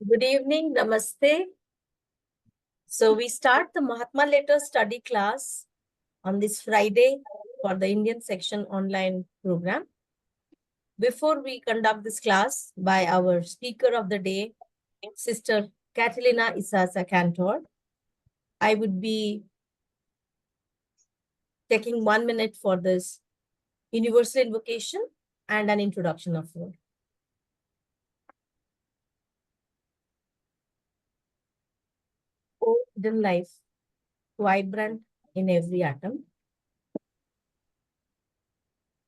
Good evening, namaste. So we start the Mahatma Letter study class on this Friday for the Indian section online program. Before we conduct this class by our speaker of the day, Sister Catalina Isasa Cantor, I would be taking 1 minute for this universal invocation and an introduction of her. O hidden life, vibrant in every atom.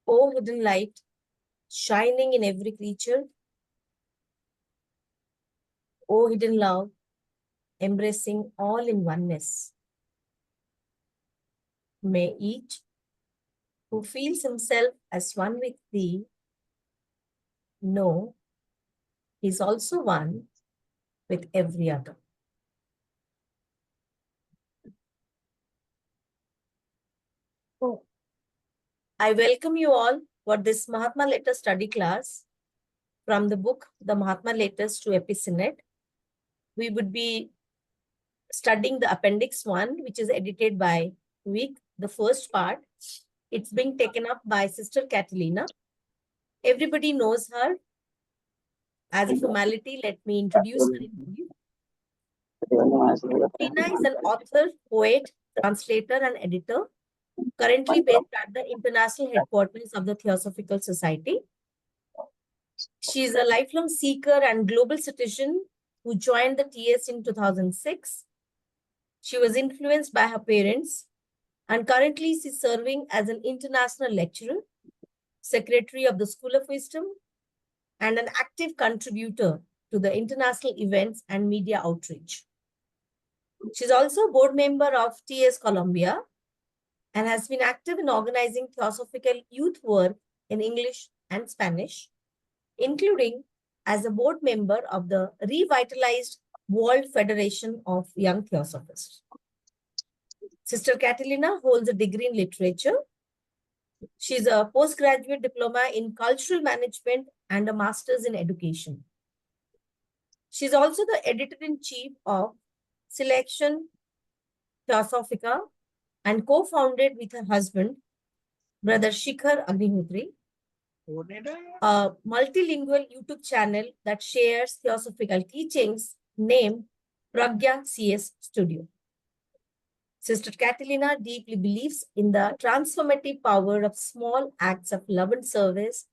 O hidden light, shining in every creature. O hidden love, embracing all in oneness. May each who feels himself as one with thee know he is also one with every other. Oh. I welcome you all for this Mahatma Letter study class from the book The Mahatma Letters to Sinnet. We would be studying the Appendix-1, which is edited by Vic, the first part. It's being taken up by Sister Catalina. Everybody knows her. As a formality, let me introduce her in brief. Tina is an author, poet, translator, and editor, currently based at the international headquarters of the Theosophical Society. She is a lifelong seeker and global citizen who joined the TS in 2006. She was influenced by her parents, and currently she's serving as an international lecturer, secretary of the School of Wisdom, and an active contributor to the international events and media outreach. She's also a board member of TS Colombia and has been active in organizing theosophical youth work in English and Spanish, including as a board member of the revitalized World Federation of Young Theosophists. Sister Catalina holds a degree in literature. She's a postgraduate diploma in cultural management and a master's in education. She's also the editor-in-chief of Selection Theosophica and co-founded with her husband, Brother Shikhar Agnihotri, a multilingual YouTube channel that shares theosophical teachings named Pragya CS Studio. Sister Catalina deeply believes in the transformative power of small acts of love and service.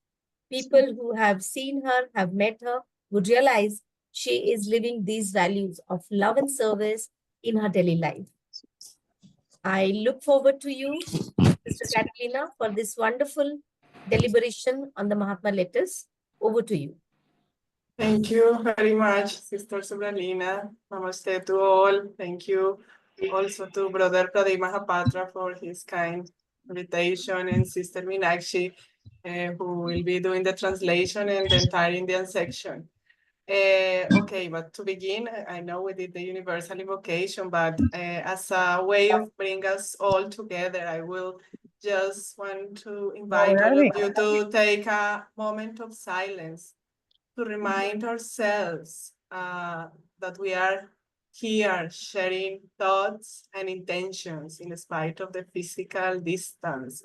People who have seen her, have met her, would realize she is living these values of love and service in her daily life. I look forward to you, Sister Catalina, for this wonderful deliberation on the Mahatma letters. Over to you. Thank you very much, Sister Subralina. Namaste to all. Thank you also to Brother Pradeep Mahapatra for his kind invitation, and Sister Meenakshi, who will be doing the translation and the entire Indian section. Okay, but to begin, I know we did the universal invocation, but as a way of bringing us all together, I will just want to invite all of you to take a moment of silence to remind ourselves that we are here sharing thoughts and intentions in spite of the physical distance.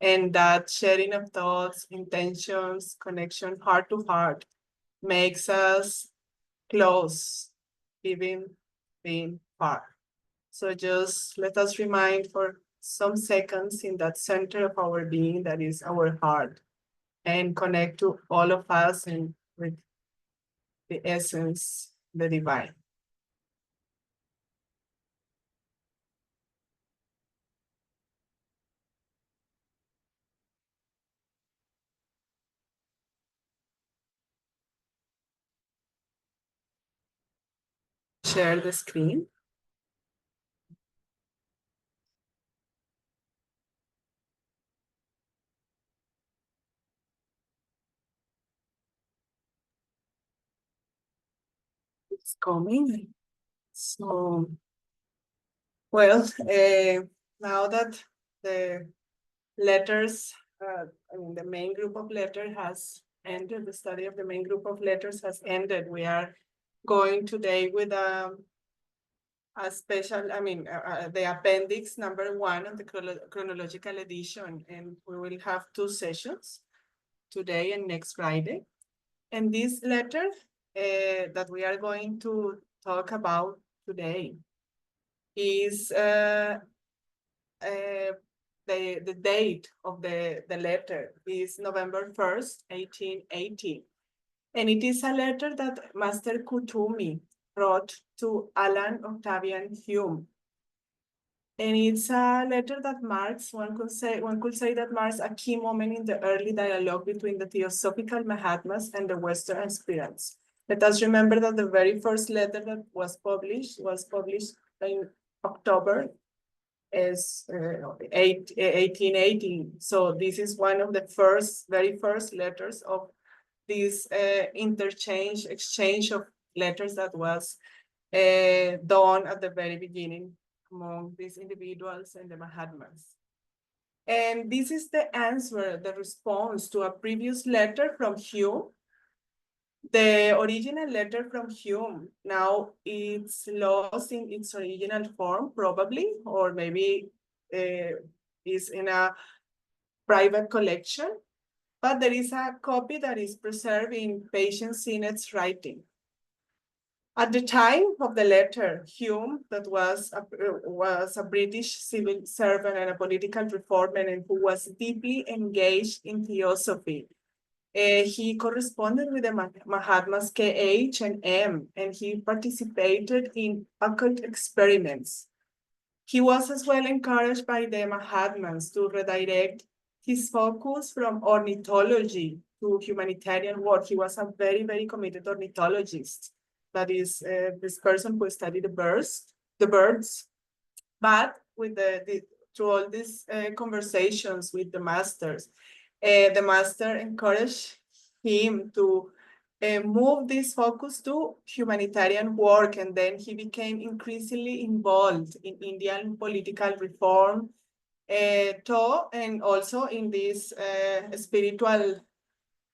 And that sharing of thoughts, intentions, connection heart to heart makes us close, even being far. So just let us remind for some seconds in that center of our being that is our heart, and connect to all of us and with the essence, the divine. Share the screen. It's coming. So, well, now that the letters, the main group of letters has ended, the study of the main group of letters has ended, we are going today with a special, the appendix #1 of the chronological edition, and we will have 2 sessions, today and next Friday. And this letter that we are going to talk about today is the date of the letter is November 1st, 1880. And it is a letter that Master Kutumi wrote to Alan Octavian Hume. And it's a letter that marks, one could say that marks a key moment in the early dialogue between the Theosophical Mahatmas and the Western aspirants. Let us remember that the very first letter that was published in October is 1880. So this is one of the very first letters of this exchange of letters that was done at the very beginning among these individuals and the Mahatmas. And this is the answer, the response to a previous letter from Hume. The original letter from Hume, now it's lost in its original form, probably, or maybe is in a private collection, but there is a copy that is preserved in Patient Sinnet's writing. At the time of the letter, Hume, that was a British civil servant and a political reformer, and who was deeply engaged in theosophy. He corresponded with the Mahatmas K.H. and M, and he participated in occult experiments. He was as well encouraged by the Mahatmas to redirect his focus from ornithology to humanitarian work. He was a very, very committed ornithologist. That is this person who studied the birds. But with through all these conversations with the masters, the master encouraged him to move this focus to humanitarian work, and then he became increasingly involved in Indian political reform, and also in this spiritual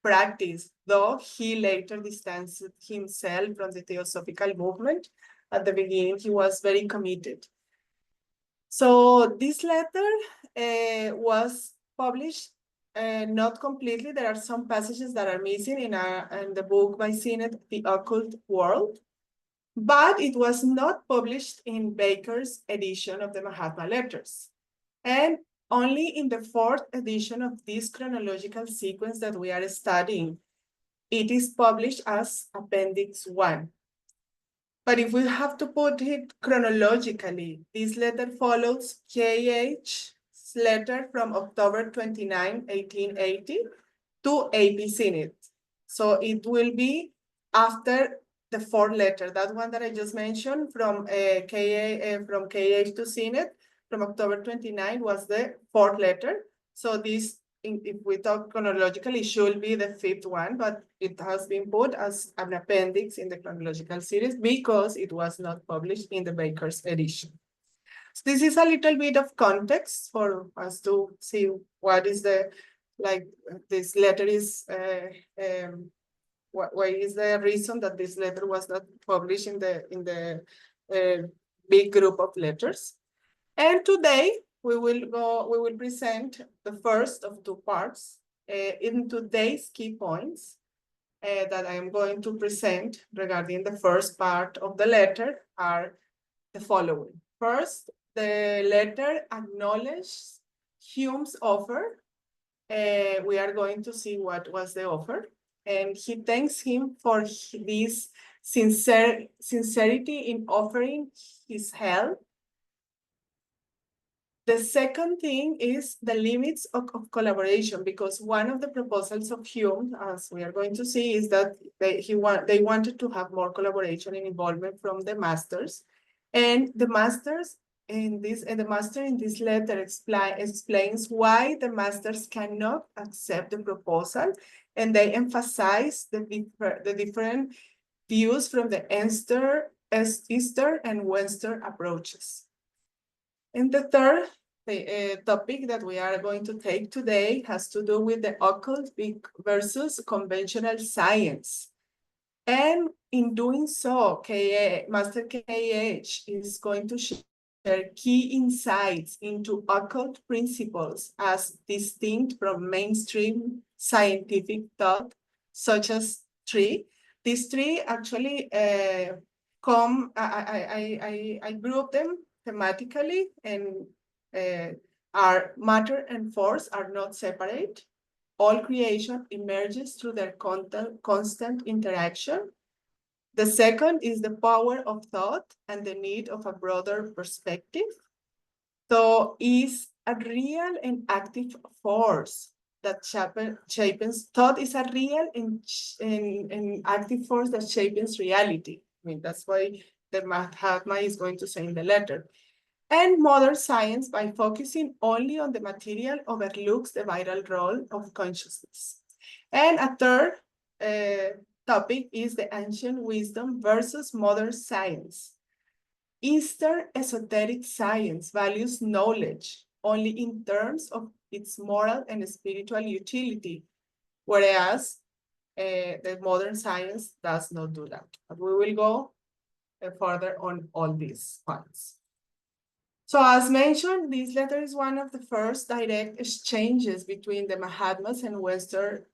practice, though he later distanced himself from the theosophical movement. At the beginning, he was very committed. So this letter was published not completely. There are some passages that are missing in the book by Sinnet, The Occult World, but it was not published in Baker's edition of the Mahatma letters. And only in the 4th edition of this chronological sequence that we are studying, it is published as Appendix-1. But if we have to put it chronologically, this letter follows K.H.'s letter from October 29, 1880 to A.P. Sinnet. So it will be after the 4th letter, that one that I just mentioned from K.H. to Sinnet, from October 29 was the 4th letter. So this, if we talk chronologically, should be the 5th one, but it has been put as an appendix in the chronological series because it was not published in the Baker's edition. So this is a little bit of context for us to see what is this letter is, what is the reason that this letter was not published in the big group of letters. And today we will present the first of 2 parts. In today's key points that I am going to present regarding the first part of the letter are the following. First, the letter acknowledges Hume's offer. We are going to see what was the offer. And he thanks him for this sincerity in offering his help. The second thing is the limits of collaboration, because one of the proposals of Hume, as we are going to see, is that they wanted to have more collaboration and involvement from the masters. And the master in this letter explains why the masters cannot accept the proposal, and they emphasize the different views from the Eastern and Western approaches. And the third topic that we are going to take today has to do with the occult versus conventional science. And in doing so, Master KH is going to share key insights into occult principles as distinct from mainstream scientific thought, such as three. These three actually I group them thematically, and are matter and force are not separate. All creation emerges through their constant interaction. The second is the power of thought and the need of a broader perspective. So is a real and active force that shapes thought is a real and active force that shapes reality. I mean, that's why the Mahatma is going to say in the letter. And modern science, by focusing only on the material, overlooks the vital role of consciousness. And a third topic is the ancient wisdom versus modern science. Eastern esoteric science values knowledge only in terms of its moral and spiritual utility, whereas the modern science does not do that. But we will go further on all these points. So as mentioned, this letter is one of the first direct exchanges between the Mahatmas and Western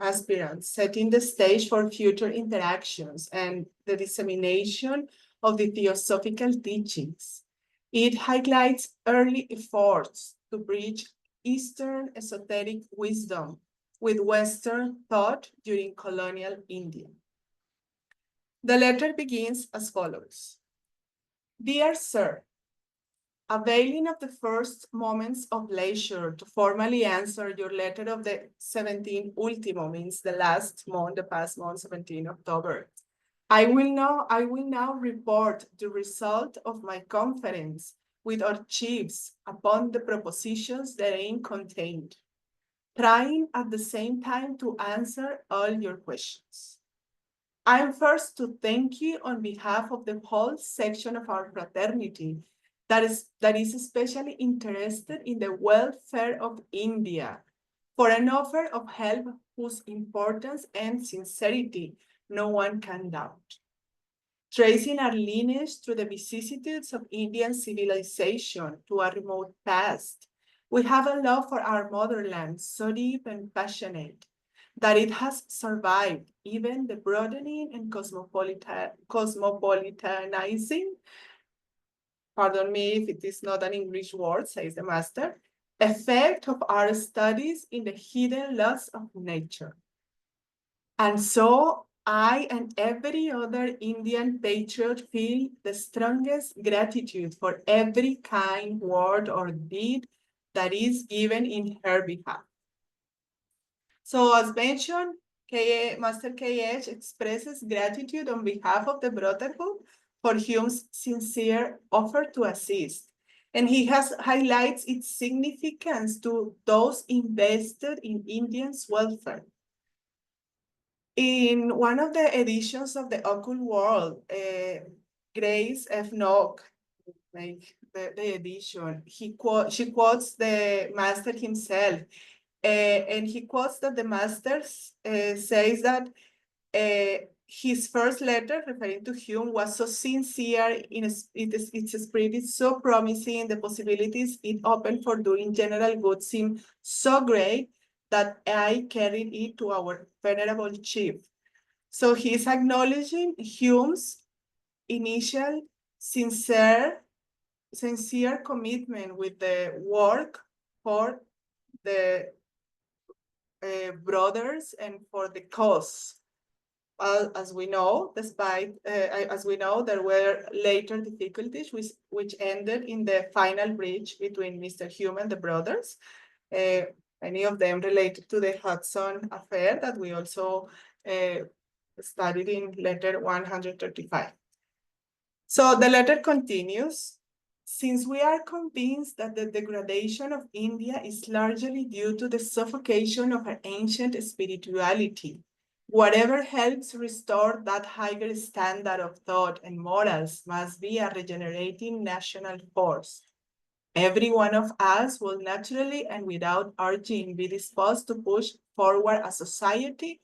aspirants, setting the stage for future interactions and the dissemination of the theosophical teachings. It highlights early efforts to bridge Eastern esoteric wisdom with Western thought during colonial India. The letter begins as follows. Dear Sir, availing of the first moments of leisure to formally answer your letter of the 17th ultimo, means the last month, the past month, 17 October. I will now report the result of my conference with our chiefs upon the propositions therein contained, trying at the same time to answer all your questions. I am first to thank you on behalf of the whole section of our fraternity that is especially interested in the welfare of India, for an offer of help whose importance and sincerity no one can doubt. Tracing our lineage through the vicissitudes of Indian civilization to a remote past, we have a love for our motherland so deep and passionate that it has survived even the broadening and cosmopolitanizing, pardon me if it is not an English word, says the master, effect of our studies in the hidden laws of nature. And so I and every other Indian patriot feel the strongest gratitude for every kind word or deed that is given in her behalf. So as mentioned, Master KH expresses gratitude on behalf of the Brotherhood for Hume's sincere offer to assist. And he highlights its significance to those invested in Indians' welfare. In one of the editions of the Occult World, Grace F. Nock, like the edition, she quotes the master himself, and he quotes that the master says that his first letter, referring to Hume, was so sincere in its spirit is so promising, the possibilities it opened for doing general good seem so great that I carried it to our venerable chief. So he's acknowledging Hume's initial sincere commitment with the work for the brothers and for the cause. As we know, there were later difficulties which ended in the final breach between Mr. Hume and the brothers. Many of them related to the Hudson affair that we also studied in letter 135. So the letter continues. Since we are convinced that the degradation of India is largely due to the suffocation of her ancient spirituality, whatever helps restore that higher standard of thought and morals must be a regenerating national force. Every one of us will naturally and without urging be disposed to push forward a society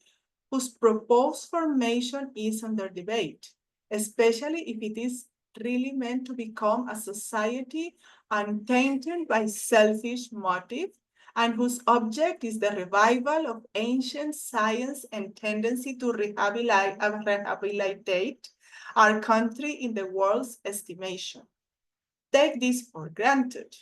whose proposed formation is under debate, especially if it is really meant to become a society untainted by selfish motive, and whose object is the revival of ancient science and tendency to rehabilitate our country in the world's estimation. Take this for granted.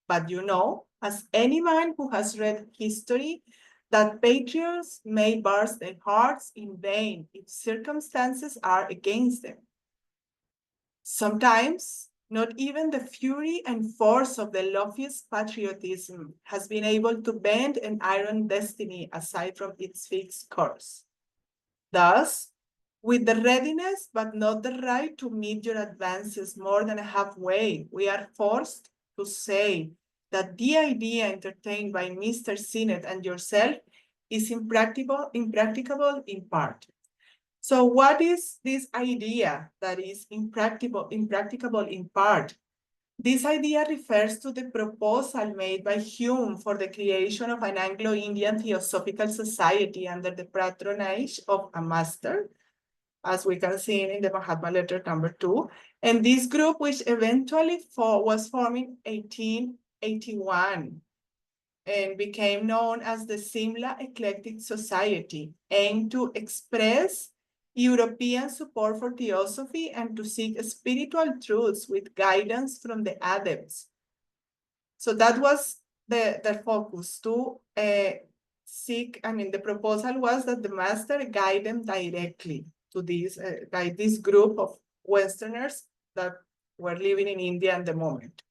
But you know, as any man who has read history, that patriots may burst their hearts in vain if circumstances are against them. Sometimes, not even the fury and force of the loftiest patriotism has been able to bend an iron destiny aside from its fixed course. Thus, with the readiness but not the right to meet your advances more than halfway, we are forced to say that the idea entertained by Mr. Sinnet and yourself is impracticable in part. So what is this idea that is impracticable in part? This idea refers to the proposal made by Hume for the creation of an Anglo-Indian Theosophical Society under the patronage of a master, as we can see in the Mahatma letter number 2. And this group, which eventually was formed in 1881 and became known as the Simla Eclectic Society, aimed to express European support for theosophy and to seek spiritual truths with guidance from the adepts. So that was the focus, to seek, the proposal was that the master guide them directly to this group of Westerners that were living in India at the moment.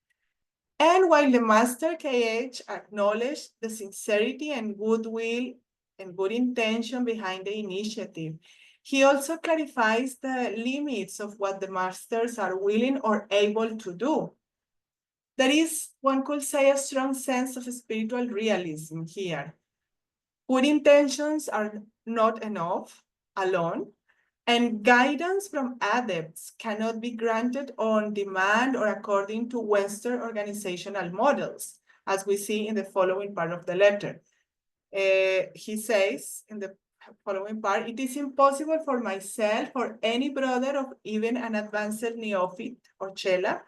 And while the master KH acknowledged the sincerity and goodwill and good intention behind the initiative, he also clarifies the limits of what the masters are willing or able to do. There is, one could say, a strong sense of spiritual realism here. Good intentions are not enough alone, and guidance from adepts cannot be granted on demand or according to Western organizational models, as we see in the following part of the letter. He says in the following part, it is impossible for myself or any brother of even an advanced neophyte or chela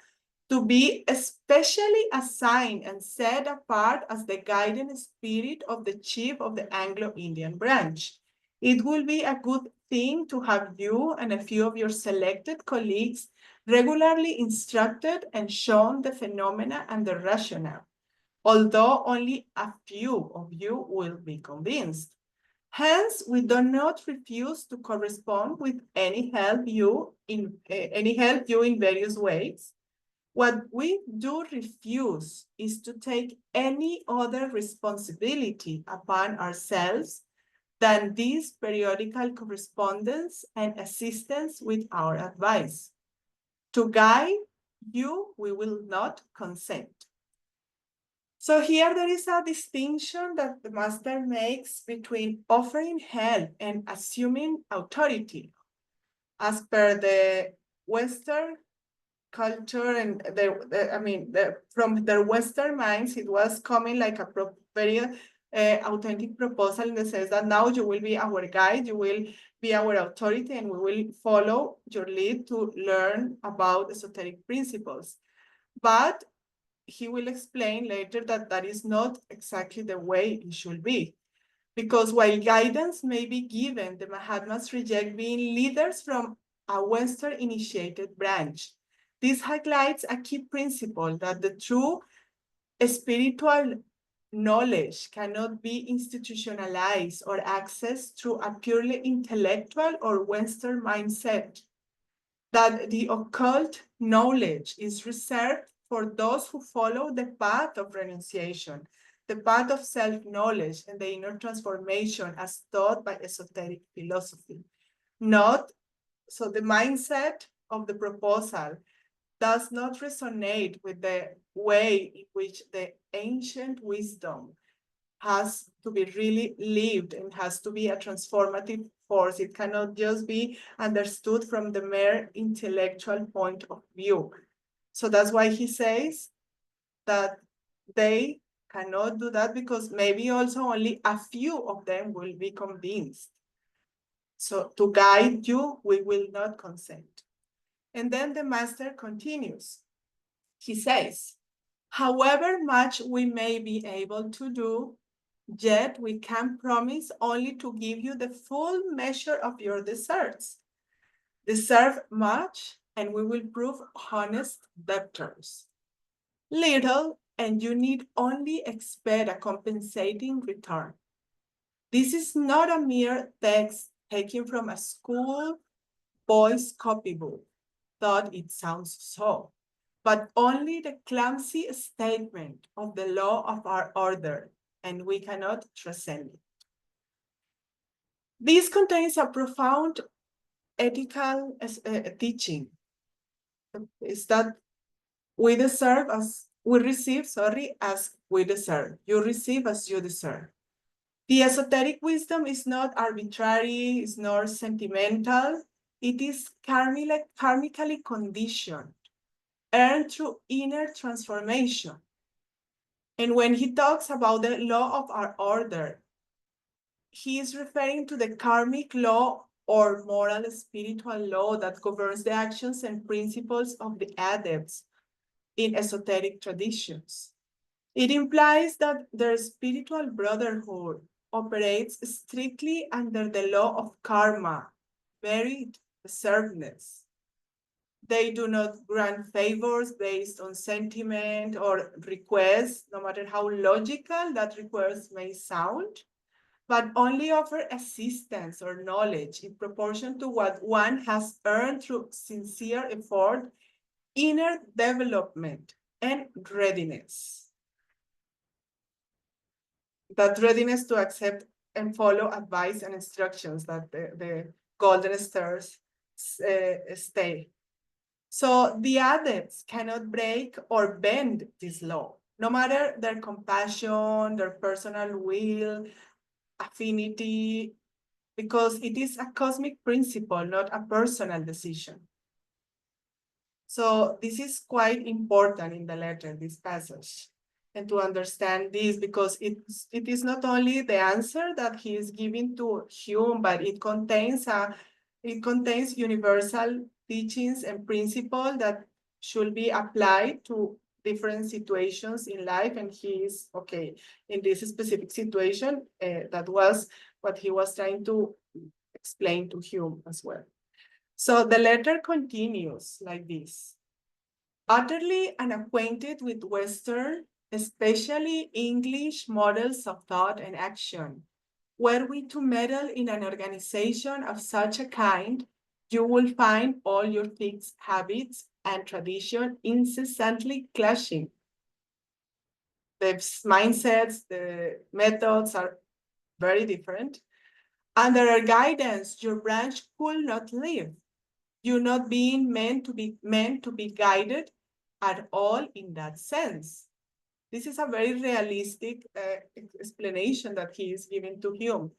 to be especially assigned and set apart as the guiding spirit of the chief of the Anglo-Indian branch. It will be a good thing to have you and a few of your selected colleagues regularly instructed and shown the phenomena and the rationale, although only a few of you will be convinced. Hence, we do not refuse to correspond with any help you in various ways. What we do refuse is to take any other responsibility upon ourselves than this periodical correspondence and assistance with our advice. To guide you, we will not consent. So here there is a distinction that the master makes between offering help and assuming authority. As per the Western culture and from their Western minds, it was coming like a very authentic proposal in the sense that now you will be our guide, you will be our authority, and we will follow your lead to learn about esoteric principles. But he will explain later that that is not exactly the way it should be. Because while guidance may be given, the Mahatmas reject being leaders from a Western initiated branch. This highlights a key principle that the true spiritual knowledge cannot be institutionalized or accessed through a purely intellectual or Western mindset. That the occult knowledge is reserved for those who follow the path of renunciation, the path of self-knowledge and the inner transformation as taught by esoteric philosophy. So the mindset of the proposal does not resonate with the way in which the ancient wisdom has to be really lived and has to be a transformative force. It cannot just be understood from the mere intellectual point of view. So that's why he says that they cannot do that, because maybe also only a few of them will be convinced. So to guide you, we will not consent. And then the master continues. He says, however much we may be able to do, yet we can promise only to give you the full measure of your deserts. Deserve much, and we will prove honest debtors. Little, and you need only expect a compensating return. This is not a mere text taken from a school boy's copybook, thought it sounds so, but only the clumsy statement of the law of our order, and we cannot transcend it. This contains a profound ethical teaching. Is that we receive as we deserve. You receive as you deserve. The esoteric wisdom is not arbitrary, it's not sentimental. It is karmically conditioned, earned through inner transformation. And when he talks about the law of our order, he is referring to the karmic law or moral spiritual law that governs the actions and principles of the adepts in esoteric traditions. It implies that their spiritual brotherhood operates strictly under the law of karma, merit, deservedness. They do not grant favors based on sentiment or requests, no matter how logical that request may sound, but only offer assistance or knowledge in proportion to what one has earned through sincere effort, inner development, and readiness. That readiness to accept and follow advice and instructions that the golden stars stay. So the adepts cannot break or bend this law, no matter their compassion, their personal will, affinity, because it is a cosmic principle, not a personal decision. So this is quite important in the letter, this passage, and to understand this, because it is not only the answer that he is giving to Hume, but it contains universal teachings and principles that should be applied to different situations in life. And he is, okay, in this specific situation, that was what he was trying to explain to Hume as well. So the letter continues like this. Utterly unacquainted with Western, especially English models of thought and action, were we to meddle in an organization of such a kind, you will find all your fixed habits and tradition incessantly clashing. The mindsets, the methods are very different. Under our guidance, your branch could not live. You not being meant to be guided at all in that sense. This is a very realistic explanation that he is giving to Hume.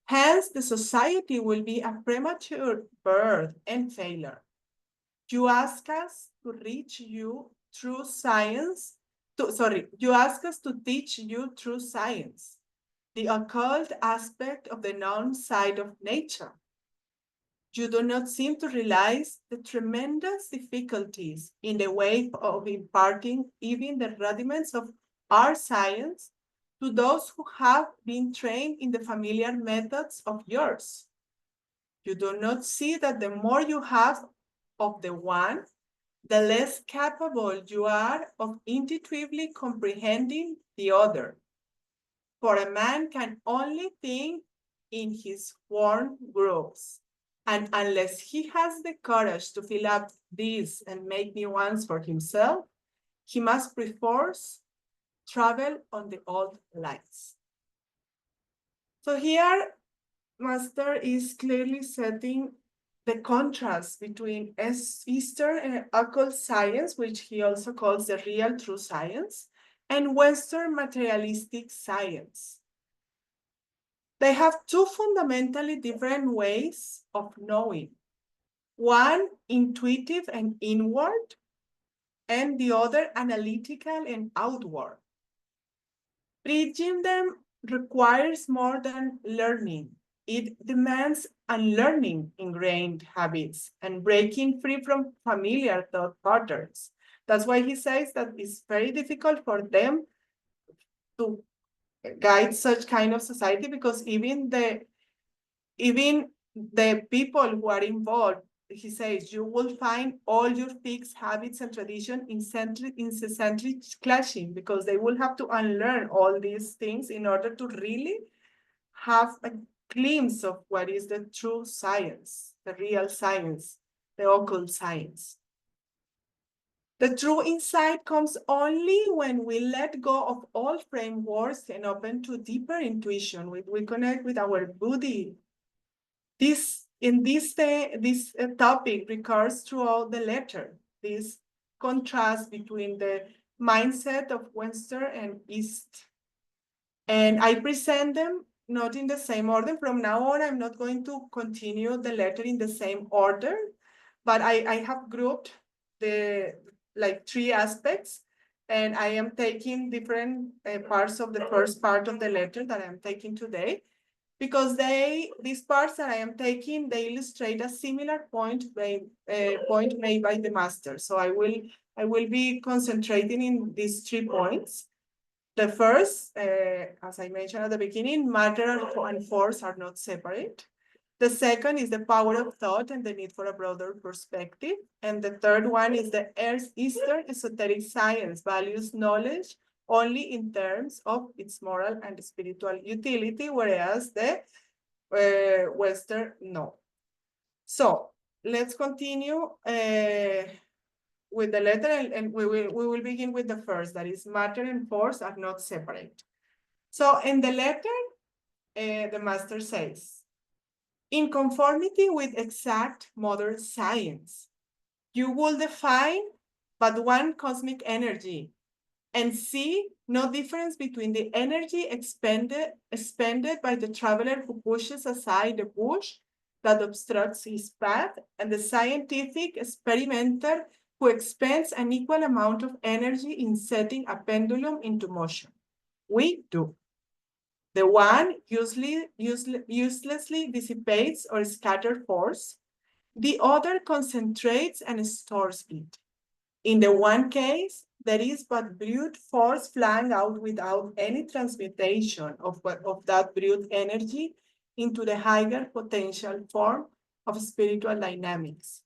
Hence, the society will be a premature birth and failure. You ask us to reach you through science, you ask us to teach you through science, the occult aspect of the known side of nature. You do not seem to realize the tremendous difficulties in the way of imparting even the rudiments of our science to those who have been trained in the familiar methods of yours. You do not see that the more you have of the one, the less capable you are of intuitively comprehending the other. For a man can only think in his worn grooves. And unless he has the courage to fill up these and make new ones for himself, he must perforce travel on the old lines. So here, Master is clearly setting the contrast between Eastern and occult science, which he also calls the real true science, and Western materialistic science. They have two fundamentally different ways of knowing. One intuitive and inward, and the other analytical and outward. Bridging them requires more than learning. It demands unlearning ingrained habits and breaking free from familiar thought patterns. That's why he says that it's very difficult for them to guide such kind of society, because even the people who are involved, he says, you will find all your fixed habits and tradition incessantly clashing, because they will have to unlearn all these things in order to really have a glimpse of what is the true science, the real science, the occult science. The true insight comes only when we let go of all frameworks and open to deeper intuition. We connect with our body. This topic recurs throughout the letter. This contrast between the mindset of Western and East. And I present them not in the same order. From now on, I'm not going to continue the letter in the same order, but I have grouped the three aspects, and I am taking different parts of the first part of the letter that I'm taking today, because these parts that I am taking, they illustrate a similar point made by the master. So I will be concentrating in these 3 points. The first, as I mentioned at the beginning, matter and force are not separate. The second is the power of thought and the need for a broader perspective. And the third one is the Eastern esoteric science values knowledge only in terms of its moral and spiritual utility, whereas the Western, no. So let's continue with the letter, and we will begin with the first, that is matter and force are not separate. So in the letter, the master says, in conformity with exact modern science, you will define but one cosmic energy and see no difference between the energy expended by the traveler who pushes aside the bush that obstructs his path and the scientific experimenter who expends an equal amount of energy in setting a pendulum into motion. We do. The one uselessly dissipates or scatters force. The other concentrates and stores it. In the one case, there is but brute force flung out without any transmutation of that brute energy into the higher potential form of spiritual dynamics.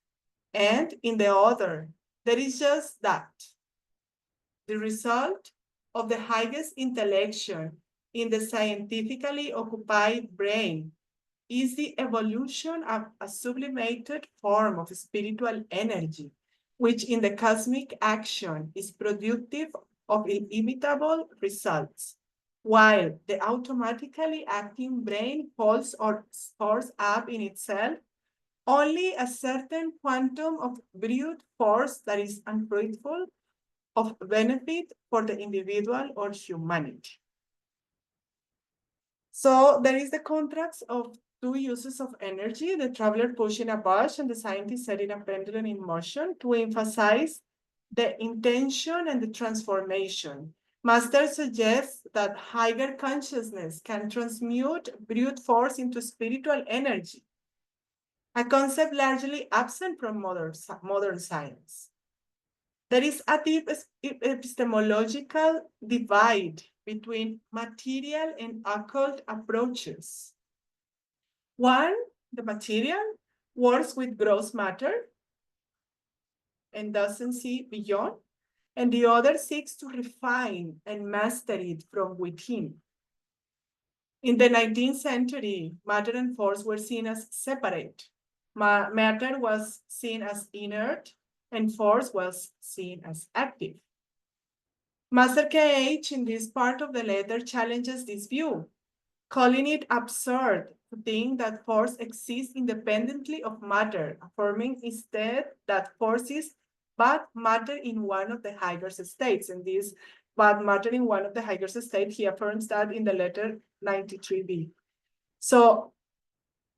And in the other, there is just that. The result of the highest intellection in the scientifically occupied brain is the evolution of a sublimated form of spiritual energy, which in the cosmic action is productive of inimitable results, while the automatically acting brain holds or stores up in itself only a certain quantum of brute force that is unfruitful of benefit for the individual or humanity. So there is the contrast of 2 uses of energy, the traveler pushing a bush and the scientist setting a pendulum in motion to emphasize the intention and the transformation. Master suggests that higher consciousness can transmute brute force into spiritual energy, a concept largely absent from modern science. There is a deep epistemological divide between material and occult approaches. One, the material, works with gross matter and doesn't see beyond, and the other seeks to refine and master it from within. In the 19th century, matter and force were seen as separate. Matter was seen as inert, and force was seen as active. Master KH in this part of the letter challenges this view, calling it absurd to think that force exists independently of matter, affirming instead that force is but matter in one of the higher states. And this but matter in one of the higher states, he affirms that in the letter 93b. So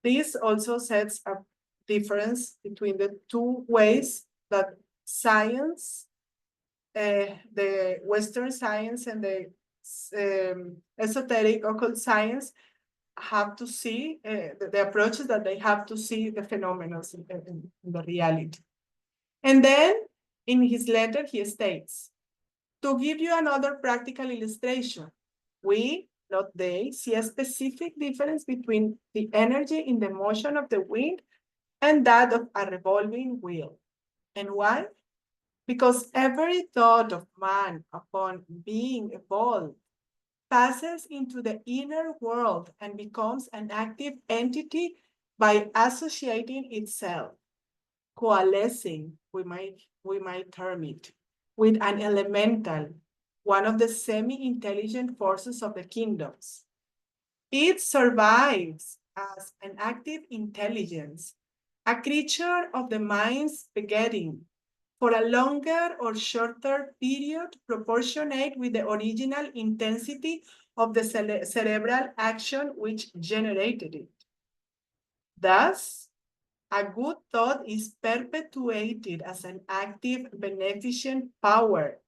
this also sets a difference between the 2 ways that science, the Western science and the esoteric occult science, have to see, the approach is that they have to see the phenomena in the reality. And then in his letter, he states, to give you another practical illustration, we, not they, see a specific difference between the energy in the motion of the wind and that of a revolving wheel. And why? Because every thought of man upon being evolved passes into the inner world and becomes an active entity by associating itself, coalescing, we might term it, with an elemental, one of the semi-intelligent forces of the kingdoms. It survives as an active intelligence, a creature of the mind's begetting, for a longer or shorter period proportionate with the original intensity of the cerebral action which generated it. Thus, a good thought is perpetuated as an active, beneficent power,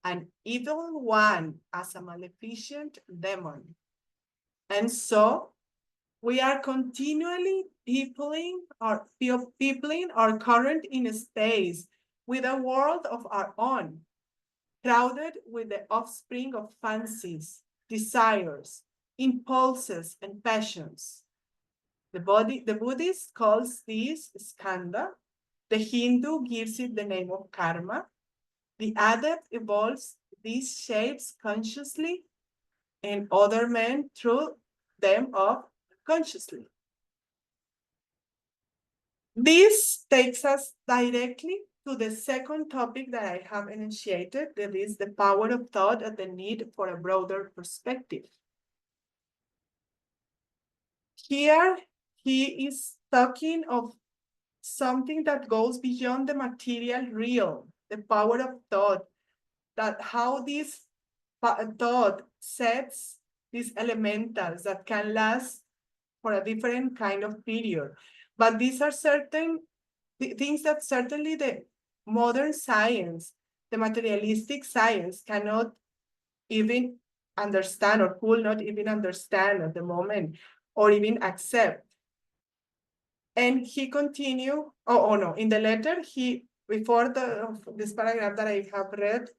an evil one as a maleficent demon. And so, we are continually peopling our current in space with a world of our own, crowded with the offspring of fancies, desires, impulses, and passions. The Buddhist calls this skandha. The Hindu gives it the name of karma. The adept evolves these shapes consciously, and other men through them up consciously. This takes us directly to the second topic that I have initiated, that is the power of thought and the need for a broader perspective. Here, he is talking of something that goes beyond the material realm, the power of thought, that how this thought sets these elementals that can last for a different kind of period. But these are certain things that certainly the modern science, the materialistic science, cannot even understand or could not even understand at the moment or even accept. And he continued, no, in the letter, before this paragraph that I have read,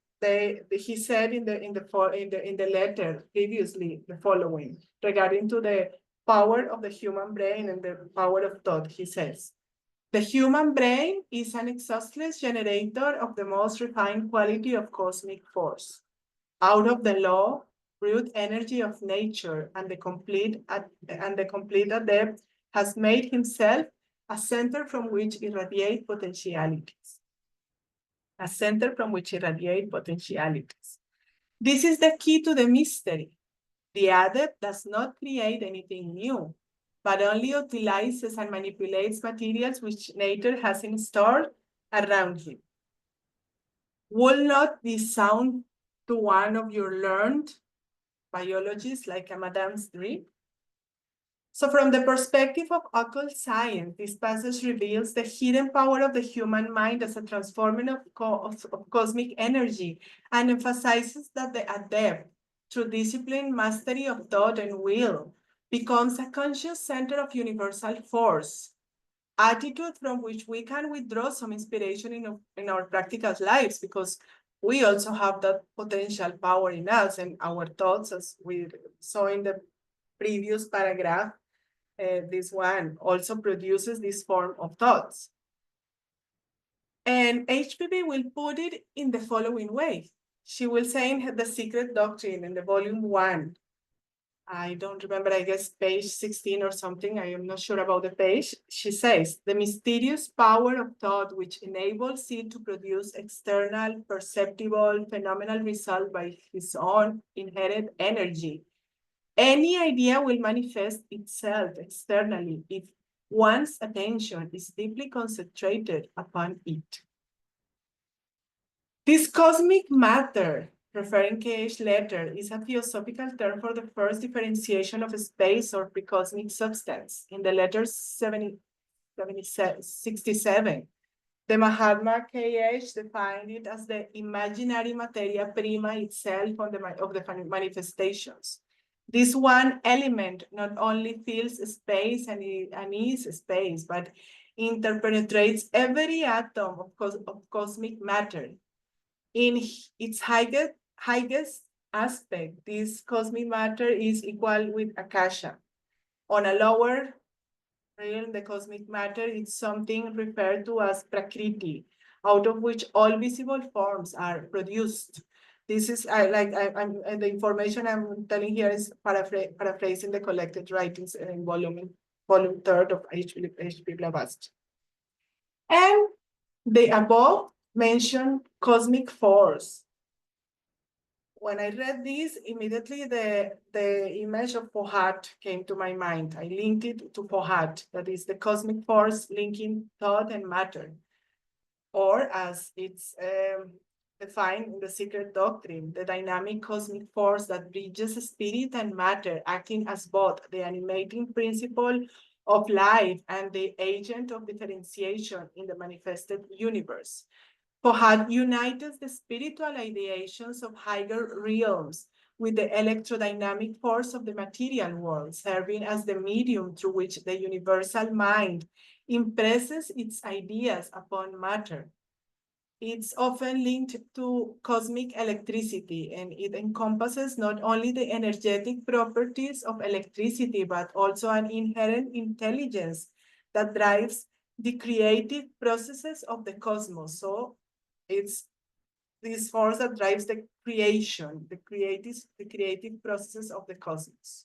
he said in the letter previously the following regarding to the power of the human brain and the power of thought. He says, the human brain is an exhaustless generator of the most refined quality of cosmic force. Out of the law, brute energy of nature and the complete adept has made himself a center from which irradiate potentialities. A center from which irradiate potentialities. This is the key to the mystery. The adept does not create anything new, but only utilizes and manipulates materials which nature has in store around him. Will not this sound to one of your learned biologists like a Madame's dream? So from the perspective of occult science, this passage reveals the hidden power of the human mind as a transformer of cosmic energy and emphasizes that the adept, through discipline, mastery of thought and will, becomes a conscious center of universal force, attitude from which we can withdraw some inspiration in our practical lives, because we also have that potential power in us, and our thoughts, as we saw in the previous paragraph, this one also produces this form of thoughts. And HPB will put it in the following way. She will say in The Secret Doctrine in the volume 1, I don't remember, I guess page 16 or something, I am not sure about the page. She says, the mysterious power of thought which enables it to produce external, perceptible, phenomenal result by his own inherent energy. Any idea will manifest itself externally if one's attention is deeply concentrated upon it. This cosmic matter, referring KH letter, is a theosophical term for the first differentiation of space or precosmic substance. In the letter 67, the Mahatma KH defined it as the imaginary materia prima itself of the manifestations. This one element not only fills space and is space, but interpenetrates every atom of cosmic matter. In its highest aspect, this cosmic matter is equal with Akasha. On a lower realm, the cosmic matter is something referred to as Prakriti, out of which all visible forms are produced. This is the information I'm telling here is paraphrasing the collected writings in volume 3 of H.P. Blavatsky. And the above mentioned cosmic force. When I read this, immediately the image of Fohat came to my mind. I linked it to Fohat, that is the cosmic force linking thought and matter. Or as it's defined in the Secret Doctrine, the dynamic cosmic force that bridges spirit and matter, acting as both the animating principle of life and the agent of differentiation in the manifested universe. Fohat unites the spiritual ideations of higher realms with the electrodynamic force of the material world, serving as the medium through which the universal mind impresses its ideas upon matter. It's often linked to cosmic electricity, and it encompasses not only the energetic properties of electricity, but also an inherent intelligence that drives the creative processes of the cosmos. So it's this force that drives the creation, the creative processes of the cosmos.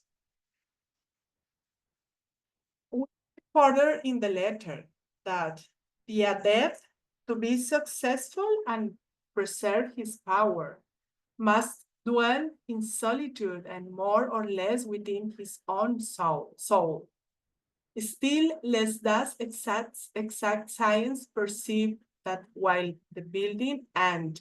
Further in the letter that the adept, to be successful and preserve his power, must dwell in solitude and more or less within his own soul. Still less does exact science perceive that while the building and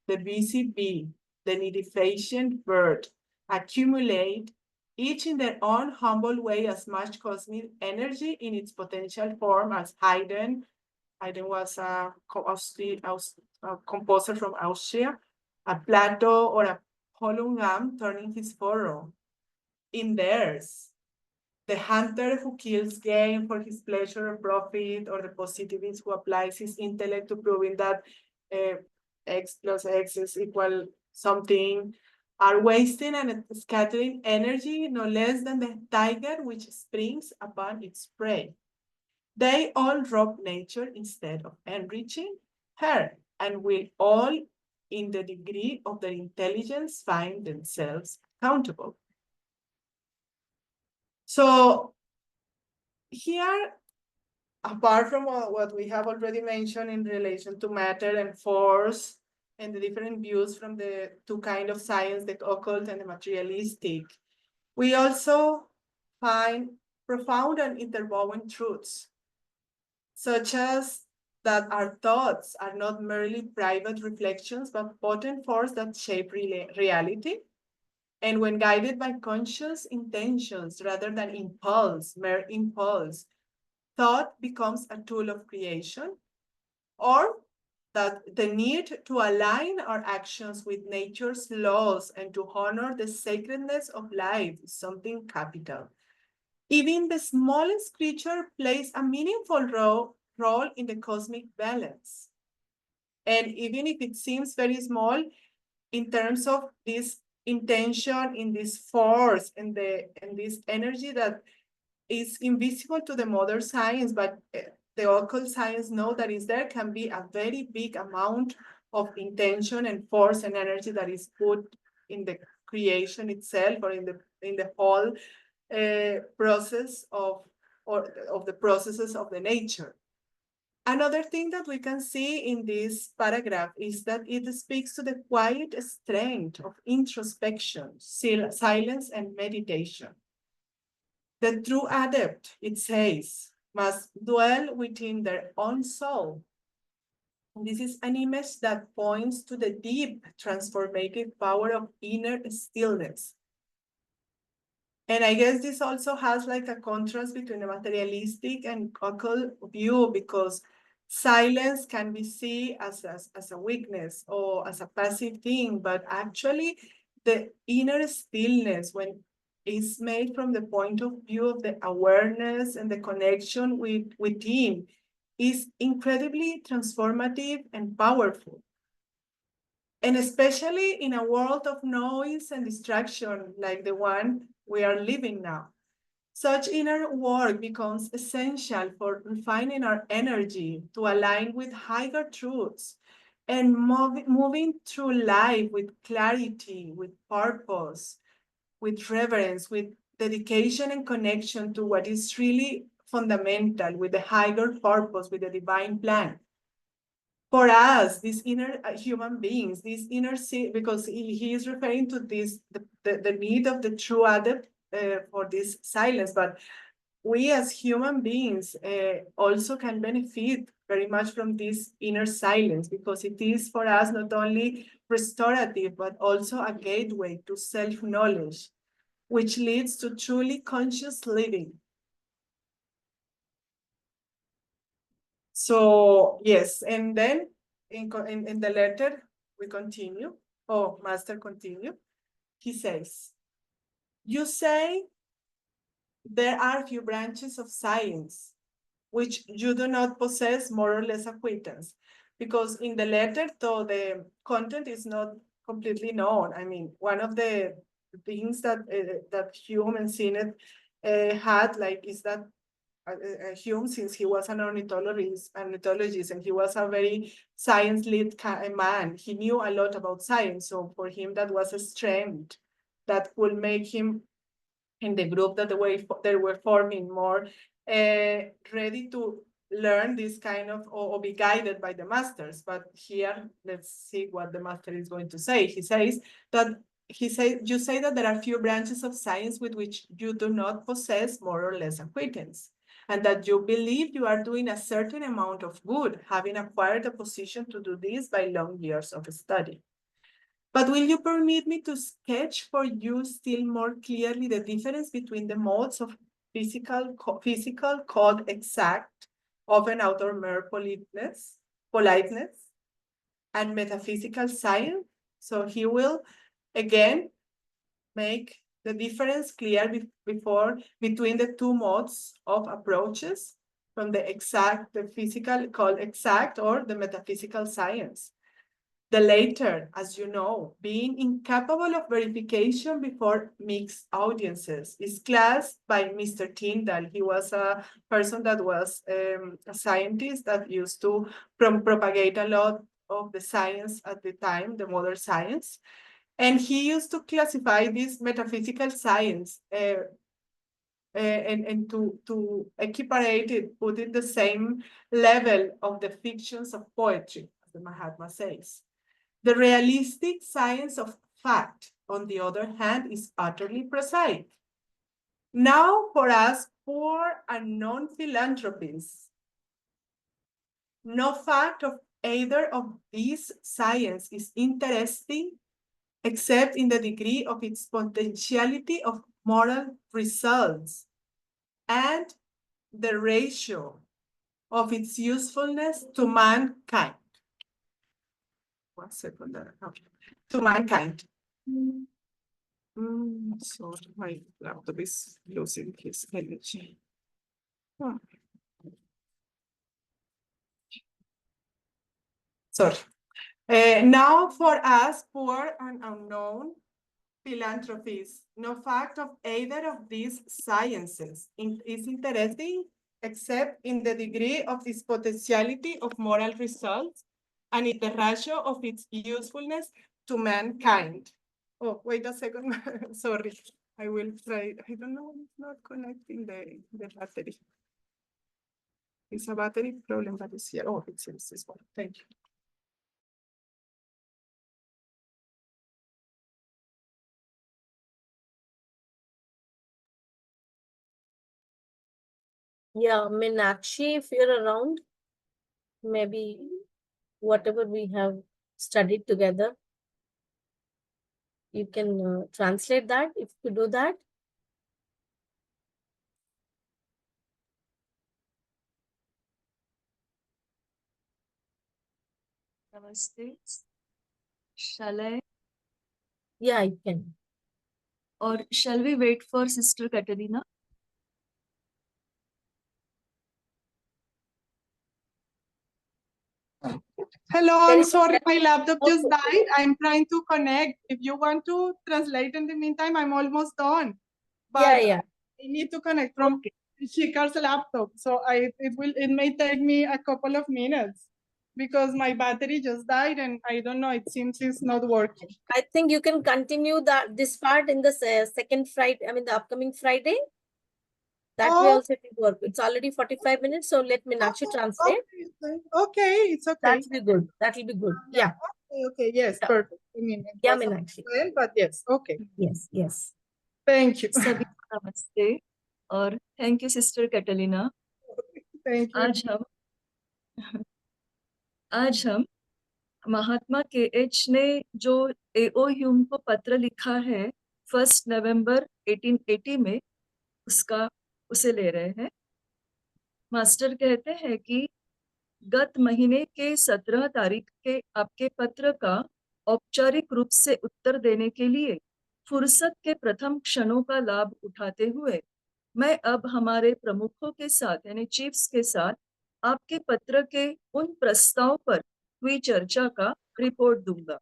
the busy bee, the nidification bird, accumulate, each in their own humble way, as much cosmic energy in its potential form as Haydn. Haydn was a composer from Austria, a Plato or a Holungam turning his furrow in theirs. The hunter who kills game for his pleasure or profit, or the positivist who applies his intellect to proving that X plus X is equal something, are wasting and scattering energy no less than the tiger which springs upon its prey. They all rob nature instead of enriching her, and will all, in the degree of their intelligence, find themselves accountable. So here, apart from what we have already mentioned in relation to matter and force and the different views from the two kinds of science, the occult and the materialistic, we also find profound and interwoven truths, such as that our thoughts are not merely private reflections, but potent force that shape reality. And when guided by conscious intentions rather than mere impulse, thought becomes a tool of creation, or that the need to align our actions with nature's laws and to honor the sacredness of life is something capital. Even the smallest creature plays a meaningful role in the cosmic balance. And even if it seems very small, in terms of this intention, in this force, and this energy that is invisible to the modern science, but the occult science know that is there, can be a very big amount of intention and force and energy that is put in the creation itself, or in the whole process of the processes of the nature. Another thing that we can see in this paragraph is that it speaks to the quiet strength of introspection, silence, and meditation. The true adept, it says, must dwell within their own soul. This is an image that points to the deep transformative power of inner stillness. And I guess this also has like a contrast between the materialistic and occult view, because silence can be seen as a weakness or as a passive thing, but actually the inner stillness, when is made from the point of view of the awareness and the connection within is incredibly transformative and powerful. And especially in a world of noise and distraction like the one we are living now. Such inner work becomes essential for refining our energy to align with higher truths and moving through life with clarity, with purpose, with reverence, with dedication and connection to what is really fundamental, with the higher purpose, with the divine plan. For us, these inner human beings, these inner, because he is referring to this, the need of the true adept for this silence, but we as human beings also can benefit very much from this inner silence, because it is for us not only restorative, but also a gateway to self-knowledge, which leads to truly conscious living. So yes, and then in the letter, we continue. Oh, Master continue. He says, you say there are few branches of science which you do not possess more or less acquaintance. Because in the letter, though the content is not completely known, I mean, one of the things that that Hume and Sinnet had, like, is that Hume, since he was an ornithologist, and he was a very science-lit man, he knew a lot about science. So for him, that was a strength that would make him, in the group that they were forming, more ready to learn this kind of, or be guided by the masters. But here, let's see what the master is going to say. He says that, you say that there are few branches of science with which you do not possess more or less acquaintance, and that you believe you are doing a certain amount of good, having acquired a position to do this by long years of study. But will you permit me to sketch for you still more clearly the difference between the modes of physical called exact, often out of mere politeness, and metaphysical science? So he will again make the difference clear between the two modes of approaches, from the physical called exact, or the metaphysical science. The latter, as you know, being incapable of verification before mixed audiences, is classed by Mr. Tyndall. He was a person that was a scientist that used to propagate a lot of the science at the time, the modern science. And he used to classify this metaphysical science and to equiparate it, put it the same level of the fictions of poetry, as the Mahatma says. The realistic science of fact, on the other hand, is utterly prosaic. Now, for us poor and non-philanthropists, no fact of either of these science is interesting, except in the degree of its potentiality of moral results and the ratio of its usefulness to mankind. 1 second. Okay. To mankind. So my laptop is losing his energy. Oh. Sorry. Now for us, poor and unknown philanthropists, no fact of either of these sciences is interesting, except in the degree of its potentiality of moral results and in the ratio of its usefulness to mankind. Oh, wait a second. Sorry. I will try. I don't know. It's not connecting the battery. It's a battery problem, but it's here. Oh, it seems this one. Thank you. Yeah, Meenakshi, if you're around, maybe whatever we have studied together, you can translate that if you do that. Namaste. Shall I? Yeah, you can. Or shall we wait for Sister Catalina? Hello, There I'm is- sorry, my laptop just Okay. died. I'm trying to connect. If you want to translate in the meantime, I'm almost done. Yeah, But yeah. I need to connect from Okay. Shikar's laptop. So it may take me a couple of minutes because my battery just died and I don't know, it seems it's not working. I think you can continue this part in the second Friday, I mean the upcoming Friday. That way Oh, also it will work. It's already 45 minutes, so let Meenakshi translate. okay, it's okay. That will be good. That will be good. Yeah. Okay, yes, Yeah. perfect. I mean, it Yeah, was a Meenakshi. well, but yes, okay. Yes, yes. Thank you. सभी को नमस्ते और thank you sister Catalina. Thank you. आज हम महात्मा के H ने जो एओ Hume को पत्र लिखा है 1 नवंबर 1880 में उसे ले रहे हैं। मास्टर कहते हैं कि गत महीने के 17 तारीख के आपके पत्र का औपचारिक रूप से उत्तर देने के लिए फुर्सत के प्रथम क्षणों का लाभ उठाते हुए मैं अब हमारे प्रमुखों के साथ यानी चीफ्स के साथ आपके पत्र के उन प्रस्ताव पर हुई चर्चा का रिपोर्ट दूंगा।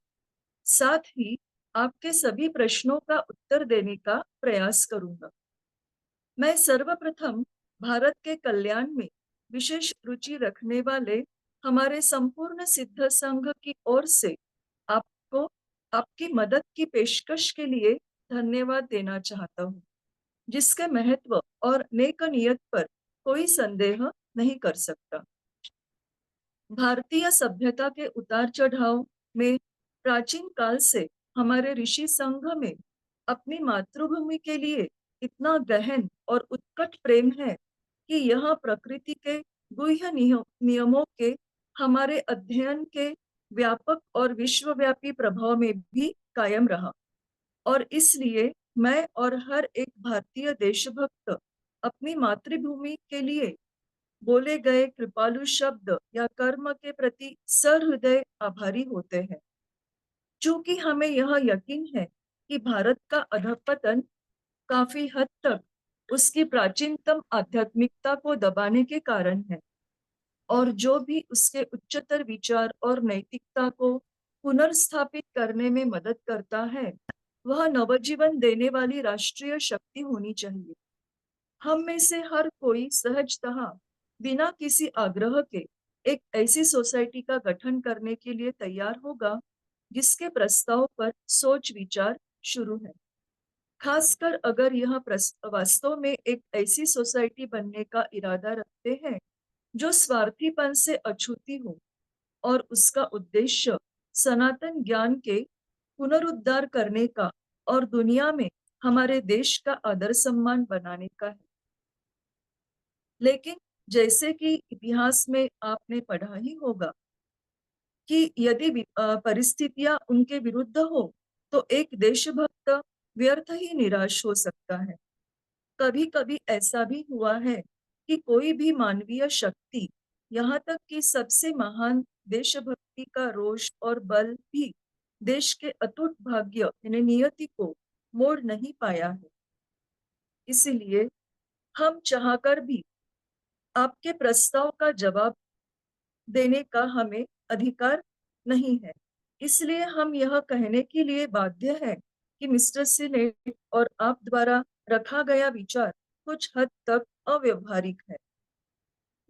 साथ ही आपके सभी प्रश्नों का उत्तर देने का प्रयास करूंगा। मैं सर्वप्रथम भारत के कल्याण में विशेष रुचि रखने वाले हमारे संपूर्ण सिद्ध संघ की ओर से आपको आपकी मदद की पेशकश के लिए धन्यवाद देना चाहता हूँ, जिसके महत्व और नेक नियत पर कोई संदेह नहीं कर सकता। भारतीय सभ्यता के उतार चढ़ाव में प्राचीन काल से हमारे ऋषि संघ में अपनी मातृभूमि के लिए इतना गहन और उत्कट प्रेम है कि यह प्रकृति के गुह्य नियमों के हमारे अध्ययन के व्यापक और विश्वव्यापी प्रभाव में भी कायम रहा। और इसलिए मैं और हर एक भारतीय देशभक्त अपनी मातृभूमि के लिए बोले गए कृपालु शब्द या कर्म के प्रति सहृदय आभारी होते हैं। चूंकि हमें यह यकीन है कि भारत का अधःपतन काफी हद तक उसकी प्राचीनतम आध्यात्मिकता को दबाने के कारण है, और जो भी उसके उच्चतर विचार और नैतिकता को पुनर्स्थापित करने में मदद करता है, वह नवजीवन देने वाली राष्ट्रीय शक्ति होनी चाहिए। हम में से हर कोई सहजतः बिना किसी आग्रह के एक ऐसी सोसाइटी का गठन करने के लिए तैयार होगा जिसके प्रस्ताव पर सोच विचार शुरू है। खासकर अगर यह वास्तव में एक ऐसी सोसाइटी बनने का इरादा रखते हैं जो स्वार्थीपन से अछूती हो और उसका उद्देश्य सनातन ज्ञान के पुनरुद्धार करने का और दुनिया में हमारे देश का आदर सम्मान बनाने का है। लेकिन जैसे कि इतिहास में आपने पढ़ा ही होगा कि यदि परिस्थितियां उनके विरुद्ध हो तो एक देशभक्त व्यर्थ ही निराश हो सकता है। कभी कभी ऐसा भी हुआ है कि कोई भी मानवीय शक्ति, यहाँ तक कि सबसे महान देशभक्ति का रोष और बल भी देश के अटूट भाग्य यानी नियति को मोड़ नहीं पाया है। इसलिए हम चाहकर भी आपके प्रस्ताव का जवाब देने का हमें अधिकार नहीं है। इसलिए हम यह कहने के लिए बाध्य है कि मिस्टर सिनेट और आप द्वारा रखा गया विचार कुछ हद तक अव्यवहारिक है।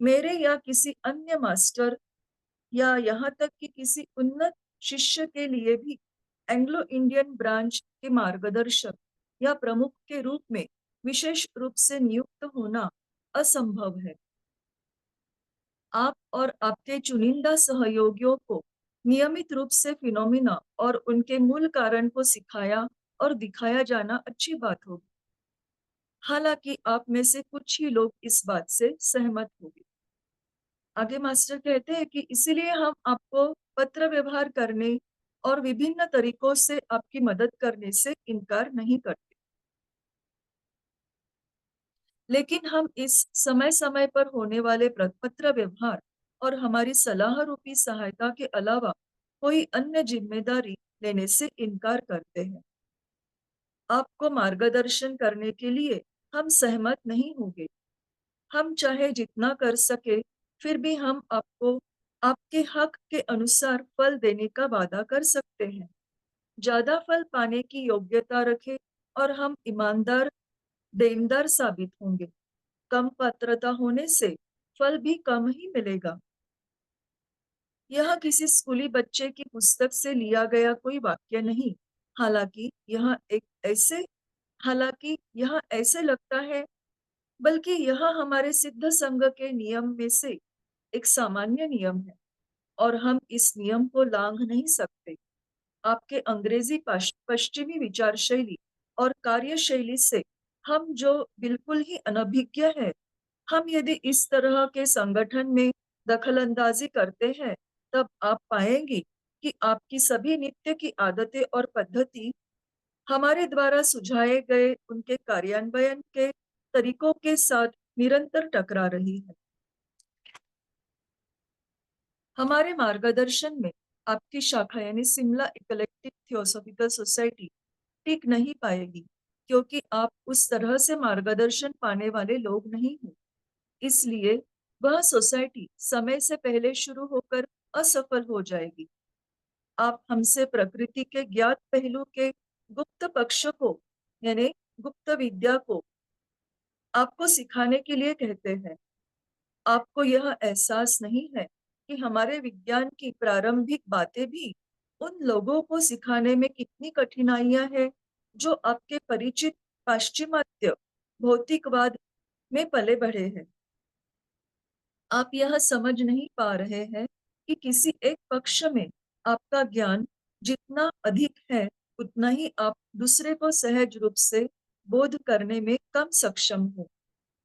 मेरे या किसी अन्य मास्टर या यहाँ तक कि किसी उन्नत शिष्य के लिए भी एंग्लो इंडियन ब्रांच के मार्गदर्शक या प्रमुख के रूप में विशेष रूप से नियुक्त होना असंभव है। आप और आपके चुनिंदा सहयोगियों को नियमित रूप से फिनोमिना और उनके मूल कारण को सिखाया और दिखाया जाना अच्छी बात होगी। हालांकि आप में से कुछ ही लोग इस बात से सहमत होंगे। आगे मास्टर कहते हैं कि इसीलिए हम आपको पत्र व्यवहार करने और विभिन्न तरीकों से आपकी मदद करने से इनकार नहीं करते, लेकिन हम इस समय समय पर होने वाले पत्र व्यवहार और हमारी सलाह रूपी सहायता के अलावा कोई अन्य जिम्मेदारी लेने से इनकार करते हैं। आपको मार्गदर्शन करने के लिए हम सहमत नहीं होंगे। हम चाहे जितना कर सके, फिर भी हम आपको आपके हक के अनुसार फल देने का वादा कर सकते हैं। ज्यादा फल पाने की योग्यता रखें और हम ईमानदार देनदार साबित होंगे। कम पात्रता होने से फल भी कम ही मिलेगा। यह किसी स्कूली बच्चे की पुस्तक से लिया गया कोई वाक्य नहीं। हालांकि यह ऐसे लगता है, बल्कि यह हमारे सिद्ध संघ के नियम में से एक सामान्य नियम है और हम इस नियम को लांघ नहीं सकते। आपके अंग्रेजी पश्चिमी विचार शैली और कार्यशैली से हम जो बिल्कुल ही अनभिज्ञ है, हम यदि इस तरह के संगठन में दखलंदाजी करते हैं, तब आप पाएंगे कि आपकी सभी नित्य की आदतें और पद्धति हमारे द्वारा सुझाए गए उनके कार्यान्वयन के तरीकों के साथ निरंतर टकरा रही है। हमारे मार्गदर्शन में आपकी शाखा यानी शिमला इकलेक्टिव थियोसॉफिकल सोसाइटी टिक नहीं पाएगी, क्योंकि आप उस तरह से मार्गदर्शन पाने वाले लोग नहीं हैं। इसलिए वह सोसाइटी समय से पहले शुरू होकर असफल हो जाएगी। आप हमसे प्रकृति के ज्ञात पहलू के गुप्त पक्ष को यानी गुप्त विद्या को आपको सिखाने के लिए कहते हैं। आपको यह एहसास नहीं है कि हमारे विज्ञान की प्रारंभिक बातें भी उन लोगों को सिखाने में कितनी कठिनाइयां हैं जो आपके परिचित पाश्चिमात्य भौतिकवाद में पले बढ़े हैं। आप यह समझ नहीं पा रहे हैं कि किसी एक पक्ष में आपका ज्ञान जितना अधिक है, उतना ही आप दूसरे को सहज रूप से बोध करने में कम सक्षम हो,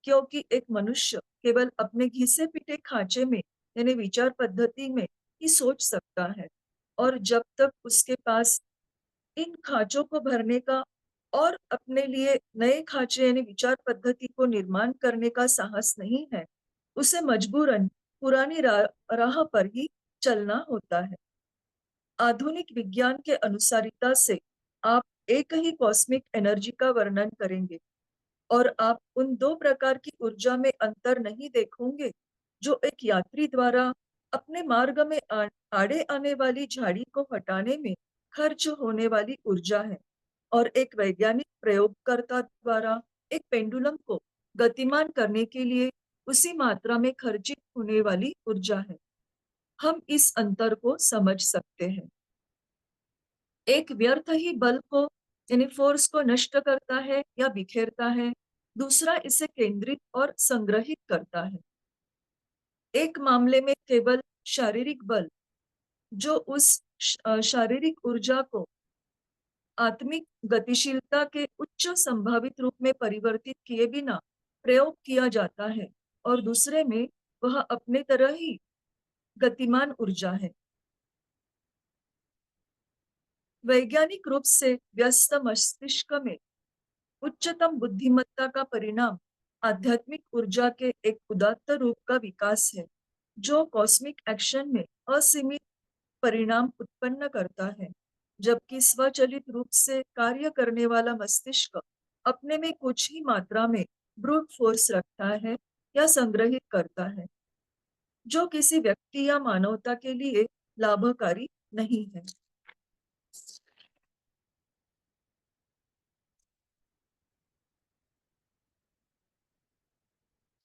क्योंकि एक मनुष्य केवल अपने घिसे पिटे खांचे में यानी विचार पद्धति में ही सोच सकता है, और जब तक उसके पास इन खांचों को भरने का और अपने लिए नए खांचे यानी विचार पद्धति को निर्माण करने का साहस नहीं है, उसे मजबूरन पुरानी राह पर ही चलना होता है। आधुनिक विज्ञान के अनुसारिता से आप एक ही कॉस्मिक एनर्जी का वर्णन करेंगे और आप उन दो प्रकार की ऊर्जा में अंतर नहीं देखोगे, जो एक यात्री द्वारा अपने मार्ग में आड़े आने वाली झाड़ी को हटाने में खर्च होने वाली ऊर्जा है, और एक वैज्ञानिक प्रयोगकर्ता द्वारा एक पेंडुलम को गतिमान करने के लिए उसी मात्रा में खर्चित होने वाली ऊर्जा है। हम इस अंतर को समझ सकते हैं। एक व्यर्थ ही बल को यानी फोर्स को नष्ट करता है या बिखेरता है, दूसरा इसे केंद्रित और संग्रहित करता है। एक मामले में केवल शारीरिक बल, जो उस शारीरिक ऊर्जा को आत्मिक गतिशीलता के उच्च संभावित रूप में परिवर्तित किए बिना प्रयोग किया जाता है, और दूसरे में वह अपने तरह ही गतिमान ऊर्जा है। वैज्ञानिक रूप से व्यस्त मस्तिष्क में उच्चतम बुद्धिमत्ता का परिणाम आध्यात्मिक ऊर्जा के एक उदात्त रूप का विकास है, जो कॉस्मिक एक्शन में असीमित परिणाम उत्पन्न करता है, जबकि स्वचालित रूप से कार्य करने वाला मस्तिष्क अपने में कुछ ही मात्रा में ब्रूट फोर्स रखता है या संग्रहित करता है, जो किसी व्यक्ति या मानवता के लिए लाभकारी नहीं है।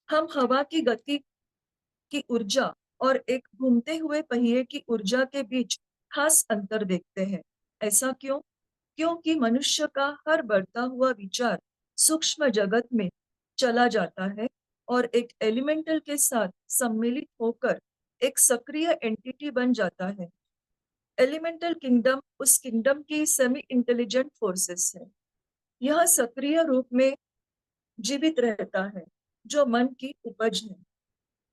हम हवा की गति की ऊर्जा और एक घूमते हुए पहिए की ऊर्जा के बीच खास अंतर देखते हैं। ऐसा क्यों? क्योंकि मनुष्य का हर बढ़ता हुआ विचार सूक्ष्म जगत में चला जाता है और एक एलिमेंटल के साथ सम्मिलित होकर एक सक्रिय एंटिटी बन जाता है। एलिमेंटल किंगडम उस किंगडम की सेमी इंटेलिजेंट फोर्सेस है। यह सक्रिय रूप में जीवित रहता है, जो मन की उपज है।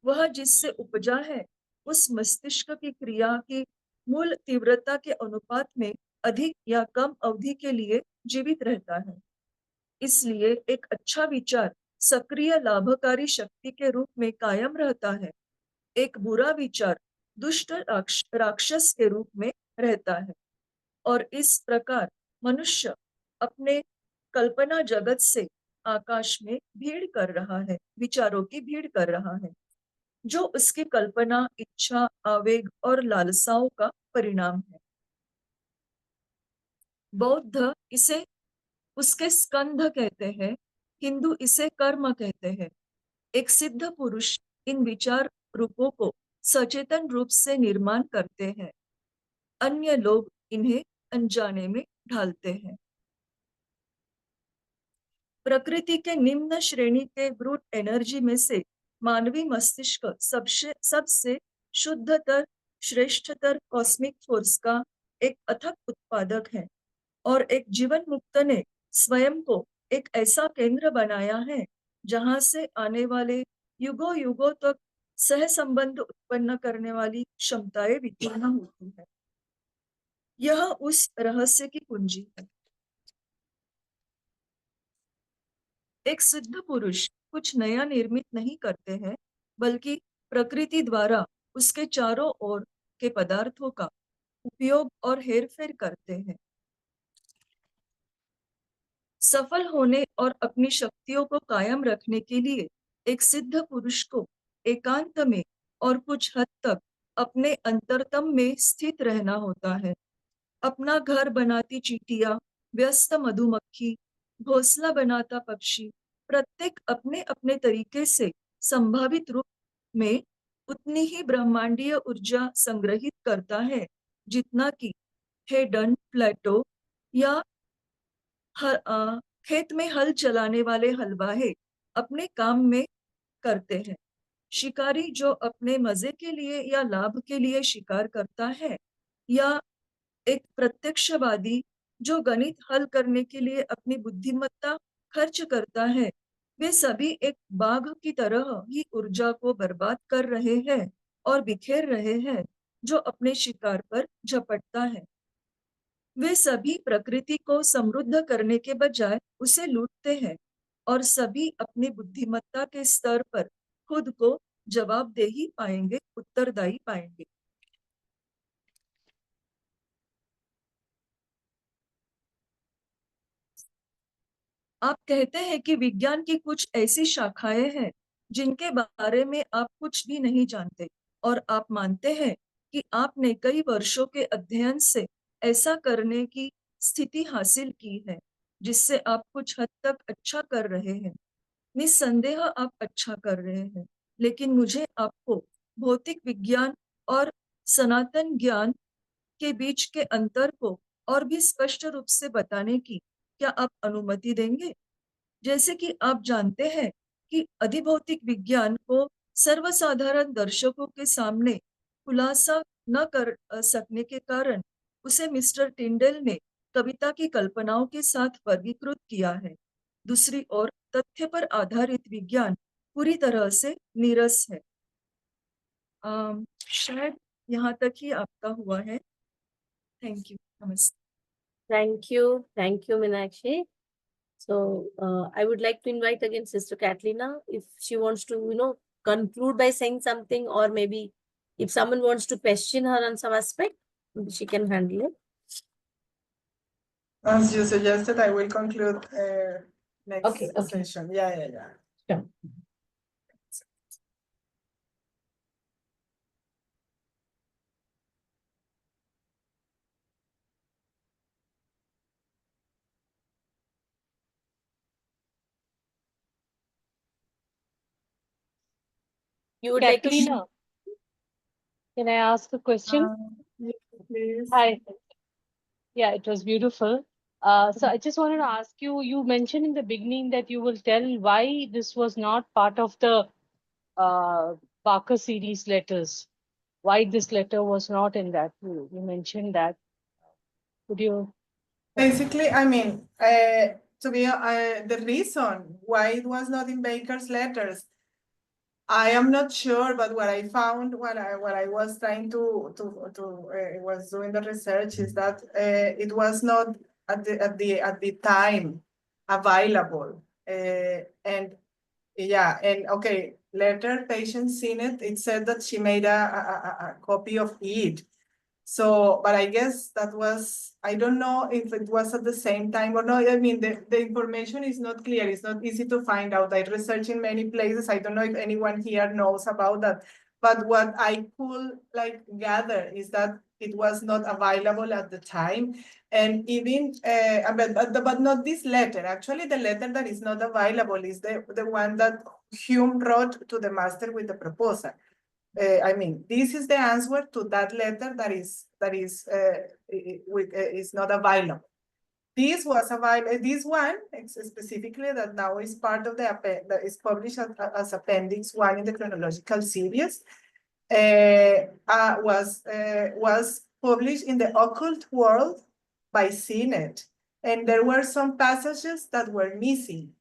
वह जिससे उपजा है, उस मस्तिष्क की क्रिया की मूल तीव्रता के अनुपात में अधिक या कम अवधि के लिए जीवित रहता है। इसलिए एक अच्छा विचार सक्रिय लाभकारी शक्ति के रूप में कायम रहता है। एक बुरा विचार दुष्ट राक्षस के रूप में रहता है, और इस प्रकार मनुष्य अपने कल्पना जगत से आकाश में भीड़ कर रहा है, विचारों की भीड़ कर रहा है, जो उसकी कल्पना, इच्छा, आवेग और लालसाओं का परिणाम है। बौद्ध इसे उसके स्कंध कहते हैं, हिंदू इसे कर्म कहते हैं। एक सिद्ध पुरुष इन विचार रूपों को सचेतन रूप से निर्माण करते हैं, अन्य लोग इन्हें अनजाने में ढालते हैं। प्रकृति के निम्न श्रेणी के ब्रूट एनर्जी में से मानवीय मस्तिष्क सबसे शुद्धतर, श्रेष्ठतर कॉस्मिक फोर्स का एक अथक उत्पादक है, और एक जीवन मुक्त ने स्वयं को एक ऐसा केंद्र बनाया है जहां से आने वाले युगों युगों तक सह संबंध उत्पन्न करने वाली क्षमताएं विकीर्ण होती है। यह उस रहस्य की कुंजी है। एक सिद्ध पुरुष कुछ नया निर्मित नहीं करते हैं, बल्कि प्रकृति द्वारा उसके चारों ओर के पदार्थों का उपयोग और हेरफेर करते हैं। सफल होने और अपनी शक्तियों को कायम रखने के लिए एक सिद्ध पुरुष को एकांत में और कुछ हद तक अपने अंतरतम में स्थित रहना होता है। अपना घर बनाती चींटियां, व्यस्त मधुमक्खी, घोंसला बनाता पक्षी, प्रत्येक अपने अपने तरीके से संभावित रूप में उतनी ही ब्रह्मांडीय ऊर्जा संग्रहित करता है जितना कि हेडन, प्लेटो या खेत में हल चलाने वाले हलवाहे अपने काम में करते हैं। शिकारी जो अपने मजे के लिए या लाभ के लिए शिकार करता है, या एक प्रत्यक्षवादी जो गणित हल करने के लिए अपनी बुद्धिमत्ता खर्च करता है, वे सभी एक बाघ की तरह ही ऊर्जा को बर्बाद कर रहे हैं और बिखेर रहे हैं जो अपने शिकार पर झपटता है। वे सभी प्रकृति को समृद्ध करने के बजाय उसे लूटते हैं, और सभी अपनी बुद्धिमत्ता के स्तर पर खुद को जवाबदेही पाएंगे, उत्तरदायी पाएंगे। आप कहते हैं कि विज्ञान की कुछ ऐसी शाखाएं हैं जिनके बारे में आप कुछ भी नहीं जानते, और आप मानते हैं कि आपने कई वर्षों के अध्ययन से ऐसा करने की स्थिति हासिल की है जिससे आप कुछ हद तक अच्छा कर रहे हैं। निस्संदेह आप अच्छा कर रहे हैं, लेकिन मुझे आपको भौतिक विज्ञान और सनातन ज्ञान के बीच के अंतर को और भी स्पष्ट रूप से बताने की क्या आप अनुमति देंगे? जैसे कि आप जानते हैं कि अधिभौतिक विज्ञान को सर्वसाधारण दर्शकों के सामने खुलासा न कर सकने के कारण उसे मिस्टर टिंडेल ने कविता की कल्पनाओं के साथ वर्गीकृत किया है। दूसरी ओर तथ्य पर आधारित विज्ञान पूरी तरह से नीरस है। शायद यहाँ तक ही आपका हुआ है। Thank you. नमस्ते। Thank you, Meenakshi. So I would like to invite again Sister Catalina if she wants to, conclude by saying something, or maybe if someone wants to question her on some aspect, she can handle it. As you suggested, I will conclude next Okay. session. Yeah. Sure. You would like to Catalina, can I ask a question? Yes, please. Hi. Yeah, it was beautiful. So I just wanted to ask you, you mentioned in the beginning that you will tell why this was not part of the Barker series letters, why this letter was not in that. You mentioned that. Could you? Basically, I mean, to be the reason why it was not in Baker's letters, I am not sure, but what I found when I was trying to was doing the research is that it was not at the time available, and yeah, and okay, later patient Sinnet, it said that she made a copy of it. So, but I guess that was, I don't know if it was at the same time or not. I mean, the information is not clear. It's not easy to find out. I researched in many places. I don't know if anyone here knows about that. But what I could like gather is that it was not available at the time. And even, but not this letter. Actually, the letter that is not available is the one that Hume wrote to the master with the proposal. I mean, this is the answer to that letter that is not available. This was available. This one specifically that now is part of that is published as Appendix 1 in the chronological series. Was published in the Occult World by Sinnet, and there were some passages that were missing.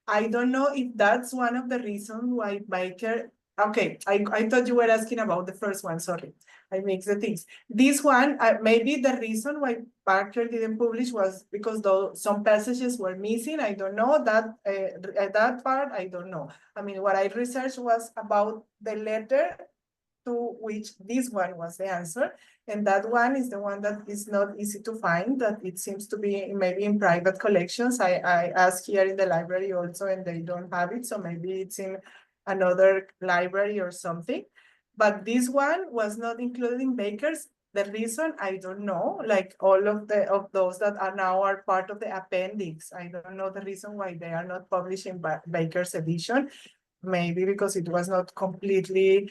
I don't know if that's one of the reasons why Baker. Okay, I thought you were asking about the first one. Sorry, I mixed the things. This one, maybe the reason why Barker didn't publish was because some passages were missing. I don't know that part. I don't know. I mean, what I researched was about the letter to which this one was the answer. And that one is the one that is not easy to find, that it seems to be maybe in private collections. I asked here in the library also, and they don't have it. So maybe it's in another library or something. But this one was not included in Baker's. The reason, I don't know, like all of those that are now are part of the appendix. I don't know the reason why they are not published in Baker's edition. Maybe because it was not completely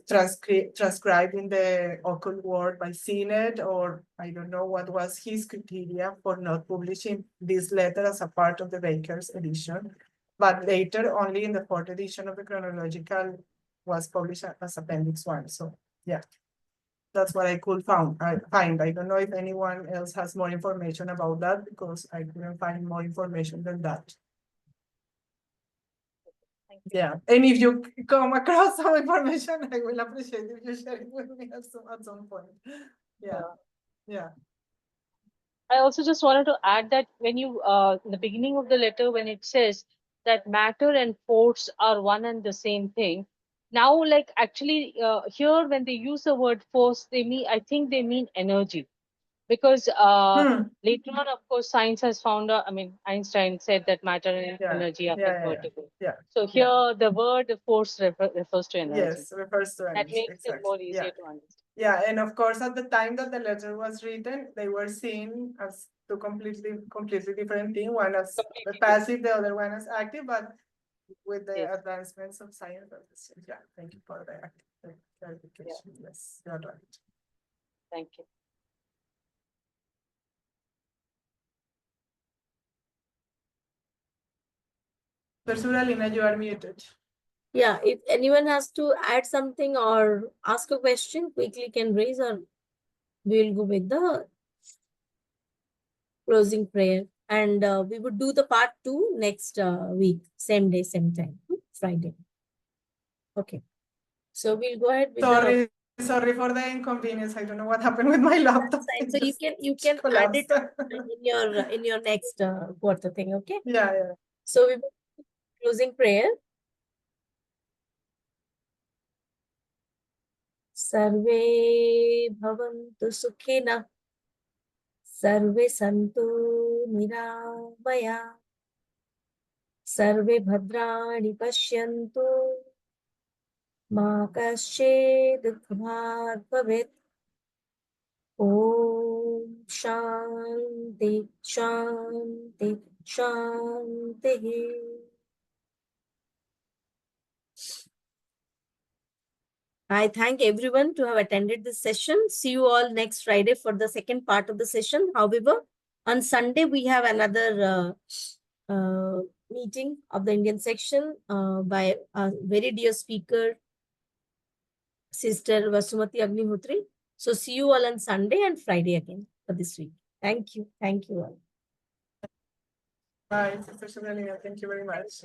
transcribed in the occult world by Sinnet, or I don't know what was his criteria for not publishing this letter as a part of the Baker's edition. But later, only in the 4th edition of the chronological was published as Appendix 1. So yeah, that's what I could find. I don't know if anyone else has more information about that, because I couldn't find more information than that. Yeah, and if you come across some information, I will appreciate if you share it with me at some point. Yeah. I also just wanted to add that when you, in the beginning of the letter, when it says that matter and force are one and the same thing, now, like actually here, when they use the word force, I think they mean energy. Because later on, of course, science has found out, I mean, Einstein said that matter and energy are convertible. So here, the word force refers to energy. Yes, refers to energy. That makes it more easier to understand. Yeah, and of course, at the time that the letter was written, they were seen as two completely different things. One as passive, the other one as active, but with the advancements of science. Yeah, thank you for the clarification. Yes, you're right. Thank you. Catalina, you are muted. Yeah, if anyone has to add something or ask a question, quickly can raise, or we'll go with the closing prayer. And we would do the part 2 next week, same day, same time, Friday. Okay. So we'll go ahead with Sorry for the inconvenience. I don't know what happened with my laptop. So you can add it in your next quarter thing, okay? Yeah. So we will closing prayer. Sarve bhavantu sukhina. Sarve santu niramaya. Sarve bhadrani pashyantu. Ma kaschid dukhabhat bhavet. Om Shanti Shanti Shanti. I thank everyone to have attended this session. See you all next Friday for the second part of the session. However, on Sunday, we have another meeting of the Indian section by a very dear speaker, Sister Vasumati Agnihotri. So see you all on Sunday and Friday again for this week. Thank you. Thank you all. Bye, Sister Catalina. Thank you very much.